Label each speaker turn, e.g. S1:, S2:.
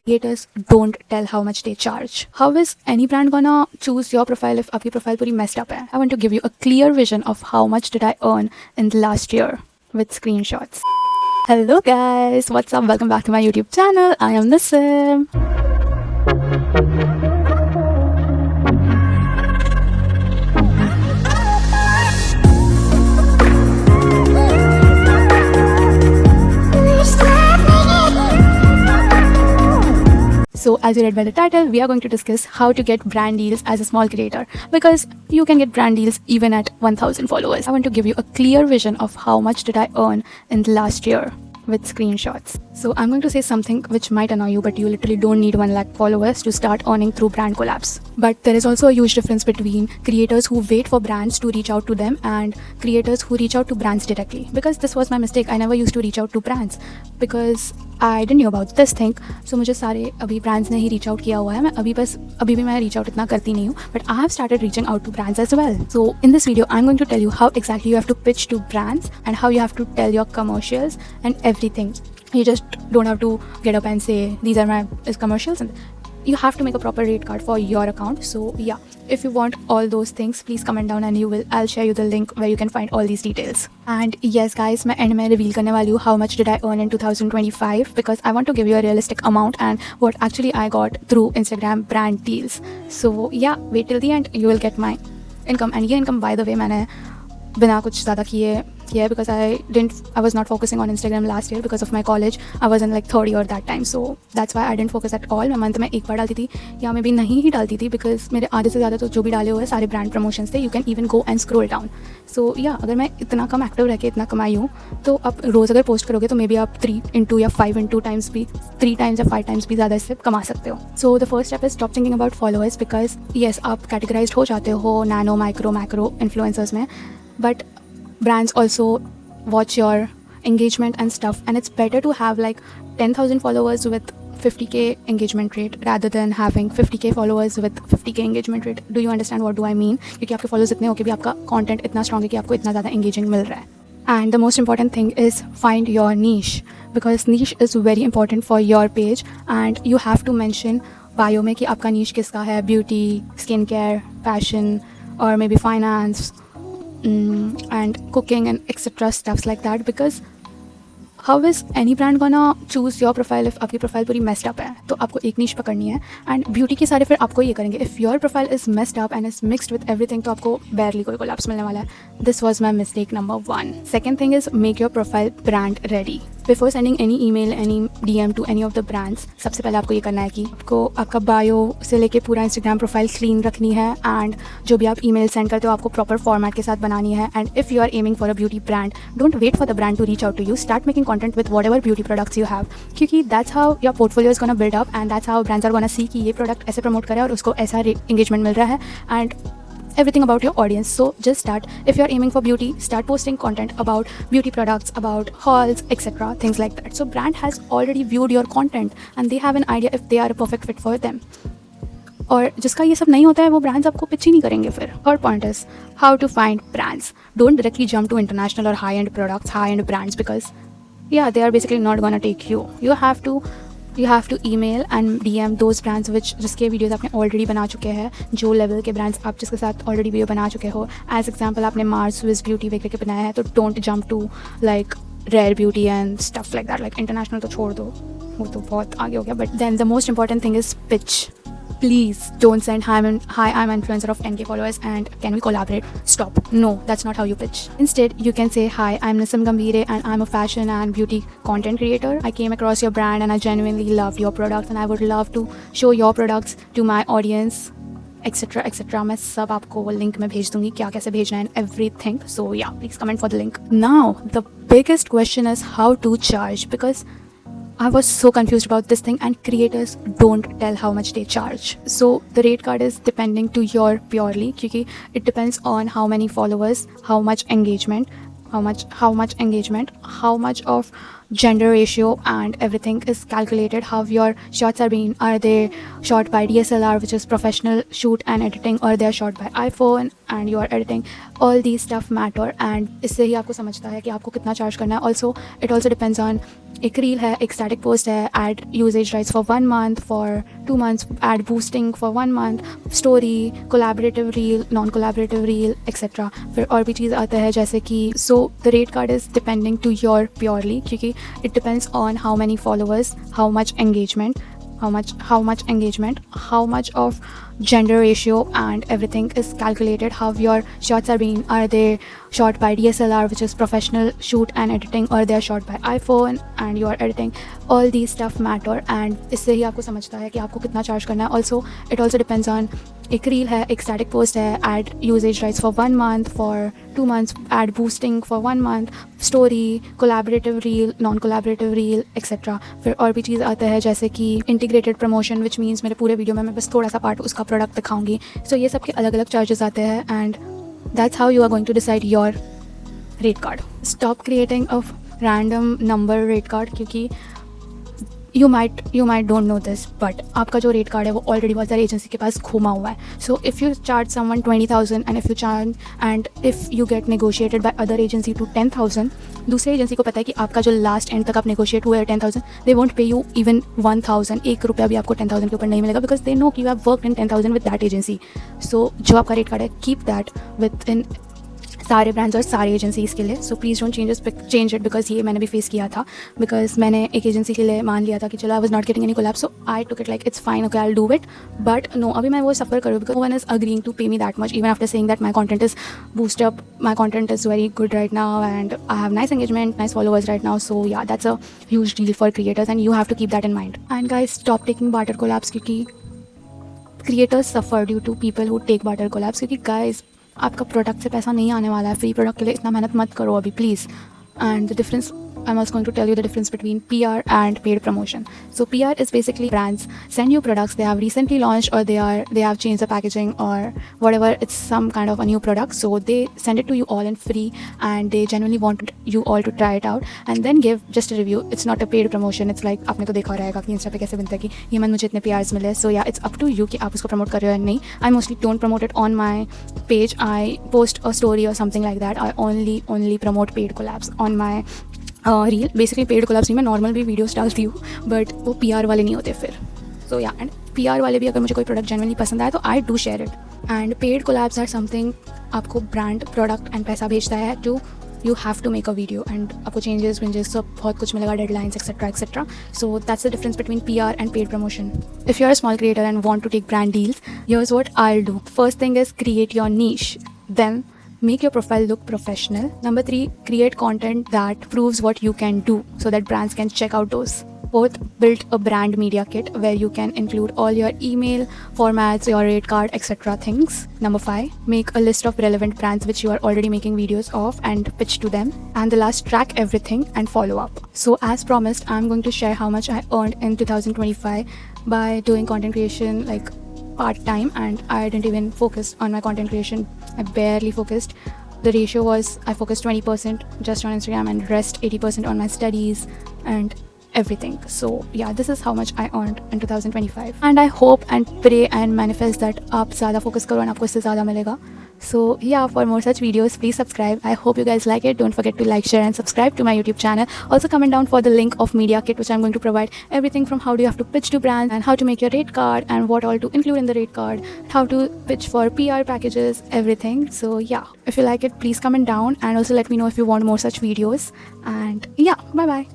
S1: creators don't tell how much they charge. How is any brand gonna choose your profile if आपकी profile पूरी messed up है? I want to give you a clear vision of how much did I earn in the last year with screenshots. Hello guys, what's up? Welcome back to my YouTube channel. I am Nissim. So as you read by the title, we are going to discuss how to get brand deals as a small creator, because you can get brand deals even at 1000 followers. I want to give you a clear vision of how much did I earn in the last year with screenshots. So I'm going to say something which might annoy you, but you literally don't need 1 lakh followers to start earning through brand collabs. But there is also a huge difference between creators who wait for brands to reach out to them and creators who reach out to brands directly. Because this was my mistake. I never used to reach out to brands because I didn't know about this thing. So मुझे सारे अभी brands ने ही reach out किया हुआ है. मैं अभी भी मैं reach out इतना करती नहीं हूँ. But I have started reaching out to brands as well. So in this video, I'm going to tell you how exactly you have to pitch to brands and how you have to tell your commercials and everything. You just don't have to get up and say these are my commercials, and you have to make a proper rate card for your account. So yeah, if you want all those things, please comment down and I'll share you the link where you can find all these details. And yes guys, मैं end में reveal करने वाली हूँ how much did I earn in 2025, because I want to give you a realistic amount and what actually I got through Instagram brand deals. So yeah, wait till the end, you will get my income. And ये income by the way मैंने बिना कुछ ज़्यादा किए because I was not focusing on Instagram last year because of my college. I was in like third year that time, so that's why I didn't focus at all. मैं month में एक बार डालती थी या मैं भी नहीं ही डालती थी, because मेरे आधे से ज़्यादा तो जो भी डाले हुए सारे ब्रांड प्रमोशंस थे. You can even go and scroll down. So yeah, अगर मैं इतना कम एक्टिव रह के इतना कमाई हूँ तो आप रोज़ अगर पोस्ट करोगे तो मे बी आप 3 या 5 टाइम्स भी 3 टाइम्स या 5 टाइम्स भी ज़्यादा इससे कमा सकते हो. So the first step is stop thinking about followers, because yes आप कैटेगराइज्ड हो जाते हो नैनो माइक्रो मैक्रो इन्फ्लुएंसर्स में, but brands also watch your engagement and stuff, and it's better to have like 10,000 followers with 50k engagement rate rather than having 50k followers with 50k engagement rate. Do you understand what do I mean? क्योंकि आपके followers इतने हो के भी आपका content इतना strong है कि आपको इतना ज़्यादा engaging मिल रहा है. And the most important thing is find your niche, because niche is very important for your page, and you have to mention bio में कि आपका niche किसका है, beauty, skincare, fashion, or maybe finance, and cooking and etc stuffs like that. Because how is any brand gonna choose your profile if आपकी profile पूरी messed up है? तो आपको एक niche पकड़नी है, and beauty के सारे फिर आपको ये करेंगे. If your profile is messed up and is mixed with everything तो आपको barely कोई collabs मिलने वाला है. This was my mistake number 1. Second thing is make your profile brand ready. Before sending any email, any DM to any of the brands, सबसे पहले आपको ये करना है कि आपको आपका बायो से लेके पूरा Instagram प्रोफाइल क्लीन रखनी है, एंड जो भी आप ईमेल सेंड करते हो आपको प्रॉपर फॉर्मेट के साथ बनानी है. And if you are aiming for a beauty brand, don't wait for the brand to reach out to you. Start making content with whatever beauty products you have, क्योंकि that's how your portfolio is gonna build up, and that's how brands are gonna see कि ये product ऐसे promote करे और उसको ऐसा engagement मिल रहा है, and everything about your audience. So just start. If you're aiming for beauty, start posting content about beauty products, about hauls, etc, things like that. So brand has already viewed your content and they have an idea if they are a perfect fit for them. और जिसका ये सब नहीं होता है वो brands आपको pitch ही नहीं करेंगे फिर. Third point is how to find brands. Don't directly jump to international or high-end products, high-end brands, because yeah, they are basically not gonna take you. You have to email and DM those brands जिसके videos आपने already बना चुके हैं, जो level के brands आप जिसके साथ ऑलरेडी वीडियो बना चुके हो. एज एग्जाम्पल आपने मार्स स्विस ब्यूटी वगैरह के बनाया है, तो don't jump to like Rare Beauty and stuff like that. Like international तो छोड़ दो, वो तो बहुत आगे हो गया. But then the most important thing is pitch. Please don't send hi, I'm an influencer of 10k followers and can we collaborate? Stop. No, that's not how you pitch. Instead, you can say, hi, I'm Nissim Gambhire and I'm a fashion and beauty content creator. I came across your brand and I genuinely love your products and I would love to show your products to my audience, etc etc. मैं सब आपको वो link में भेज दूँगी, क्या कैसे भेजना है and everything. So yeah, please comment for the link. Now, the biggest question is how to charge, because I was so confused about this thing, and creators don't tell how much they charge. So the rate card is depending to your purely, क्योंकि it depends on how many followers, how much engagement, how much of gender ratio and everything is calculated, how your shots are being, are they shot by DSLR, which is professional shoot and editing, or they are shot by iPhone and you are editing. All these stuff matter, and इससे ही आपको समझता है कि आपको कितना charge करना है. Also it also depends on, एक रील है, एक स्टैटिक पोस्ट है, ad usage rights for 1 month, for 2 months, ad boosting for 1 month, story, collaborative reel, non collaborative reel etcetera. फिर और भी चीज़ आता है जैसे कि so the rate card is depending to your purely, क्योंकि it depends on how many followers, how much engagement, how much of gender ratio and everything is calculated, how your shots are being, are they shot by DSLR, which is professional shoot and editing, or they are shot by iPhone and you are editing. All these stuff matter, and इससे ही आपको समझता है कि आपको कितना charge करना है. Also it also depends on, एक रील है, एक स्टैटिक पोस्ट है, ad usage rights for 1 month, for 2 months, ad boosting for 1 month, story, collaborative reel, non collaborative reel etcetera. फिर और भी चीज़ आता है जैसे कि इंटीग्रेटेड प्रमोशन, विच मीन्स मेरे पूरे वीडियो में मैं बस थोड़ा सा पार्ट उसका प्रोडक्ट दिखाऊंगी. सो ये सब के अलग अलग चार्जेस आते हैं, and that's how you are going to decide your rate card. Stop creating a random number rate card, क्योंकि you might don't know this, but आपका जो रेट कार्ड है वो ऑलरेडी बहुत सारी एजेंसी के पास घूमा हुआ है. So if you charge someone 20,000 and if you get negotiated by other agency to 10,000, दूसरी एजेंसी को पता है कि आपका जो लास्ट एंड तक आप नेगोशिएट हुए 10,000, दे वोंट पे यू इवन 1,000, 1 रुपया भी आपको 10,000 के ऊपर नहीं मिलेगा, बिकॉज दे नो कि you have worked in 10,000 with that agency. So जो आपका रेट कार्ड है, कीप दैट विद इन सारे ब्रांड्स और सारे एजेंसीज़ के लिए. So please don't change it, because ये मैंने भी फेस किया था. बिकॉज मैंने एक एजेंसी के लिए मान लिया था कि चलो I was not getting any collab, so I took it like it's fine, okay I will do it. But no, अभी मैं वो सफ़र करूँ, because no one is agreeing to pay me that much, even after saying that my content is boost up, my content is very good right now, and I have nice engagement, nice followers right now. So yeah, that's a huge deal for creators, and you have to keep that in mind. And guys, stop taking barter collabs, क्योंकि creators suffer due to people who take barter collabs. क्योंकि guys, आपका product से पैसा नहीं आने वाला है. Free product के लिए इतना मेहनत मत करो अभी, please. And the difference, I'm also going to tell you the difference between PR and paid promotion. So PR is basically brands send you products they have recently launched, or they have changed the packaging or whatever. It's some kind of a new product, so they send it to you all in free, and they genuinely want you all to try it out and then give just a review. It's not a paid promotion. It's like आपने तो देखा रहेगा कि Insta पे कैसे बनता है कि ये मन मुझे इतने PRs मिले. So yeah, it's up to you कि आप उसको प्रमोट कर रहे हो या नहीं. I mostly don't promote it on my page. I post a story or something like that. I only promote paid collabs on my reel. Basically paid collabs नहीं, मैं नॉर्मल भी वीडियोस डालती हूँ, बट वो PR वाले नहीं होते फिर. सो या, एंड PR वाले भी अगर मुझे कोई प्रोडक्ट जेन्युइनली पसंद आए तो I do share it. And paid collabs or something, आपको ब्रांड प्रोडक्ट एंड पैसा भेजता है to you have to make a video, and आपको चेंजेस सब बहुत कुछ मिलेगा, deadlines etcetera. So that's the difference between PR and paid promotion. If you are a small creator and want to take brand deals, here's what I will do. First thing is create your niche, then make your profile look professional. Number 3, create content that proves what you can do so that brands can check out those. Fourth, build a brand media kit where you can include all your email formats, your rate card, etc. things. Number 5, make a list of relevant brands which you are already making videos of and pitch to them. And the last, track everything and follow up. So as promised, I'm going to share how much I earned in 2025 by doing content creation like part-time, and I didn't even focus on my content creation. I barely focused. The ratio was I focused 20% just on Instagram and rest 80% on my studies and everything. So yeah, this is how much I earned in 2025, and I hope and pray and manifest that आप ज़्यादा focus करो and आपको इससे ज़्यादा मिलेगा. So yeah, for more such videos, please subscribe. I hope you guys like it. Don't forget to like, share and subscribe to my YouTube channel. Also comment down for the link of Media Kit, which I'm going to provide everything from how do you have to pitch to brands and how to make your rate card and what all to include in the rate card, how to pitch for PR packages, everything. So yeah, if you like it, please comment down, and also let me know if you want more such videos. And yeah, bye bye.